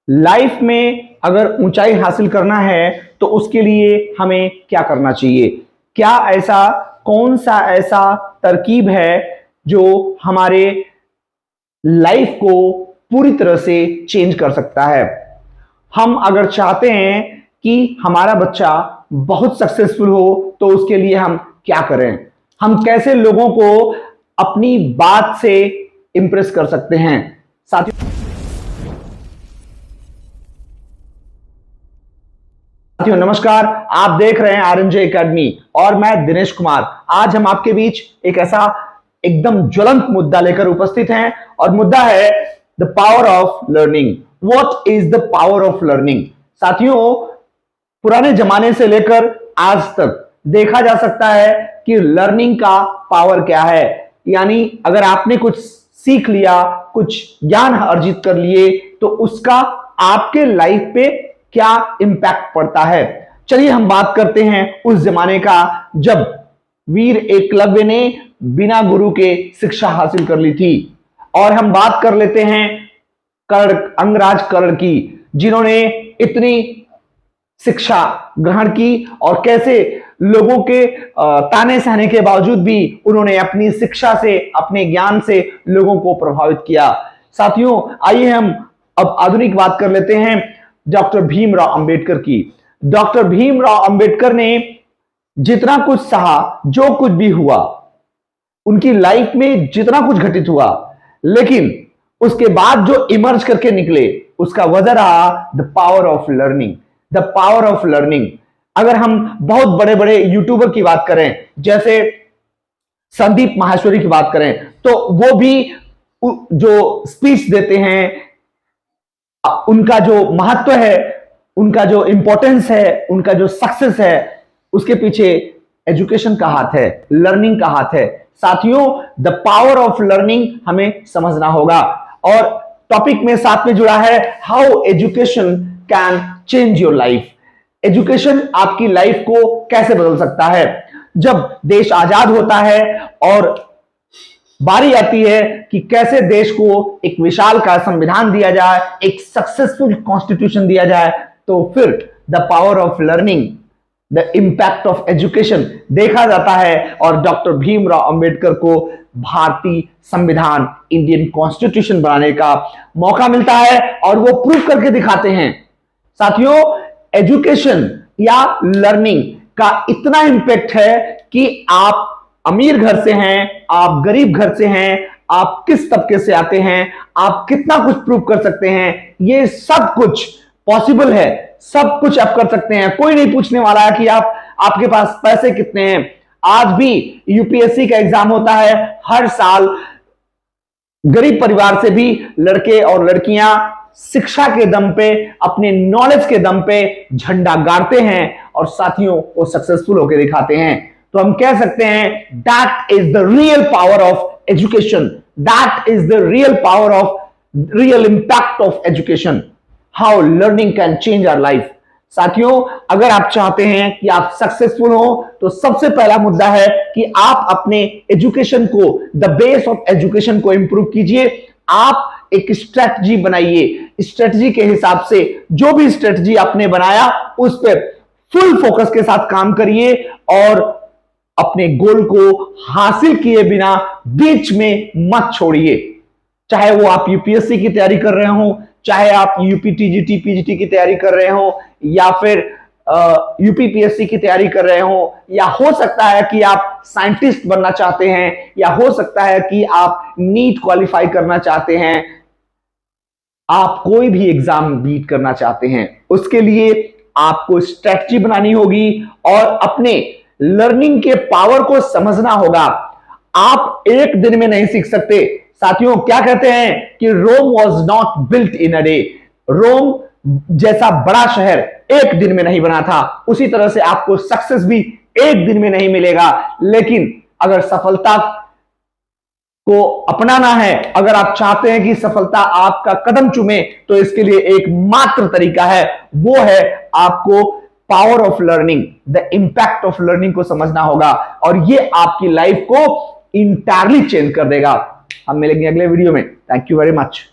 Life में अगर ऊंचाई हासिल करना है तो उसके लिए हमें क्या करना चाहिए? क्या ऐसा कौन सा ऐसा तरकीब है जो हमारे लाइफ को पूरी तरह से चेंज कर सकता है? हम अगर चाहते हैं कि हमारा बच्चा बहुत सक्सेसफुल हो तो उसके लिए हम क्या करें? हम कैसे लोगों को अपनी बात से इंप्रेस कर सकते हैं? साथियों नमस्कार, आप देख रहे हैं आरएनजे एकेडमी और मैं दिनेश कुमार। आज हम आपके बीच एक ऐसा एकदम ज्वलंत मुद्दा लेकर उपस्थित हैं और मुद्दा है the power of learning. What is the power of learning? साथियों, पुराने जमाने से लेकर आज तक देखा जा सकता है कि लर्निंग का पावर क्या है। यानी अगर आपने कुछ सीख लिया, कुछ ज्ञान अर्जित कर लिए तो उसका आपके लाइफ पे क्या इंपैक्ट पड़ता है। चलिए हम बात करते हैं उस जमाने का जब वीर एकलव्य ने बिना गुरु के शिक्षा हासिल कर ली थी। और हम बात कर लेते हैं कर्ण, अंगराज कर्ण की, जिन्होंने इतनी शिक्षा ग्रहण की और कैसे लोगों के ताने सहने के बावजूद भी उन्होंने अपनी शिक्षा से, अपने ज्ञान से लोगों को प्रभावित किया। साथियों, आइए हम अब आधुनिक बात कर लेते हैं डॉक्टर भीमराव अंबेडकर की। डॉक्टर भीमराव अंबेडकर ने जितना कुछ सहा, जो कुछ भी हुआ, उनकी लाइफ में जितना कुछ घटित हुआ, लेकिन उसके बाद जो इमर्ज करके निकले उसका वजह रहा the power of learning. The power of learning. अगर हम बहुत बड़े बड़े यूट्यूबर की बात करें, जैसे संदीप माहेश्वरी की बात करें, तो वो भी जो स्पीच देते हैं, उनका जो महत्व है, उनका जो इंपॉर्टेंस है, उनका जो सक्सेस है, उसके पीछे एजुकेशन का हाथ है, लर्निंग का हाथ है। साथियों, द पावर ऑफ लर्निंग हमें समझना होगा। और टॉपिक में साथ में जुड़ा है how education can change your life. Education आपकी लाइफ को कैसे बदल सकता है। जब देश आजाद होता है और बारी आती है कि कैसे देश को एक विशाल का संविधान दिया जाए, एक सक्सेसफुल कॉन्स्टिट्यूशन दिया जाए, तो फिर the power of learning, the impact of education देखा जाता है और डॉक्टर भीमराव अंबेडकर को भारतीय संविधान, इंडियन कॉन्स्टिट्यूशन बनाने का मौका मिलता है और वो प्रूव करके दिखाते हैं। साथियों, एजुकेशन या लर्निंग का इतना इंपैक्ट है कि आप अमीर घर से हैं, आप गरीब घर से हैं, आप किस तबके से आते हैं, आप कितना कुछ प्रूव कर सकते हैं, ये सब कुछ पॉसिबल है। सब कुछ आप कर सकते हैं। कोई नहीं पूछने वाला है कि आपके पास पैसे कितने हैं। आज भी यूपीएससी का एग्जाम होता है हर साल। गरीब परिवार से भी लड़के और लड़कियां शिक्षा के दम पे, अपने नॉलेज के दम पे झंडा गाड़ते हैं और साथियों वो सक्सेसफुल होकर दिखाते हैं। तो हम कह सकते हैं that is the real power of education, that is the real power of real impact of education, how learning can change our life. साथियों, अगर आप चाहते हैं कि आप सक्सेसफुल हो तो सबसे पहला मुद्दा है कि आप अपने एजुकेशन को, द बेस ऑफ एजुकेशन को इंप्रूव कीजिए। आप एक स्ट्रेटजी बनाइए। स्ट्रेटजी के हिसाब से जो भी स्ट्रेटजी आपने बनाया उस पर फुल फोकस के साथ काम करिए और अपने गोल को हासिल किए बिना बीच में मत छोड़िए। चाहे वो आप यूपीएससी की तैयारी कर रहे हो, चाहे आप यूपी टीजीटी पीजीटी की तैयारी कर रहे हो, या फिर यूपीपीएससी की तैयारी कर रहे हो, या हो सकता है कि आप साइंटिस्ट बनना चाहते हैं, या हो सकता है कि आप नीट क्वालिफाई करना चाहते हैं, आप कोई भी एग्जाम बीट करना चाहते हैं, उसके लिए आपको स्ट्रेटजी बनानी होगी और अपने लर्निंग के पावर को समझना होगा। आप एक दिन में नहीं सीख सकते। साथियों, क्या कहते हैं कि Rome was not built in a day. Rome जैसा बड़ा शहर एक दिन में नहीं बना था। उसी तरह से आपको सक्सेस भी एक दिन में नहीं मिलेगा, लेकिन अगर सफलता को अपनाना है, अगर आप चाहते हैं कि सफलता आपका कदम चूमे, तो इसके लिए एक मात्र तरीका है, वो है आपको power of learning, the impact of learning को समझना होगा और ये आपकी लाइफ को इंटायरली चेंज कर देगा। हम मिलेंगे अगले वीडियो में। Thank you very much.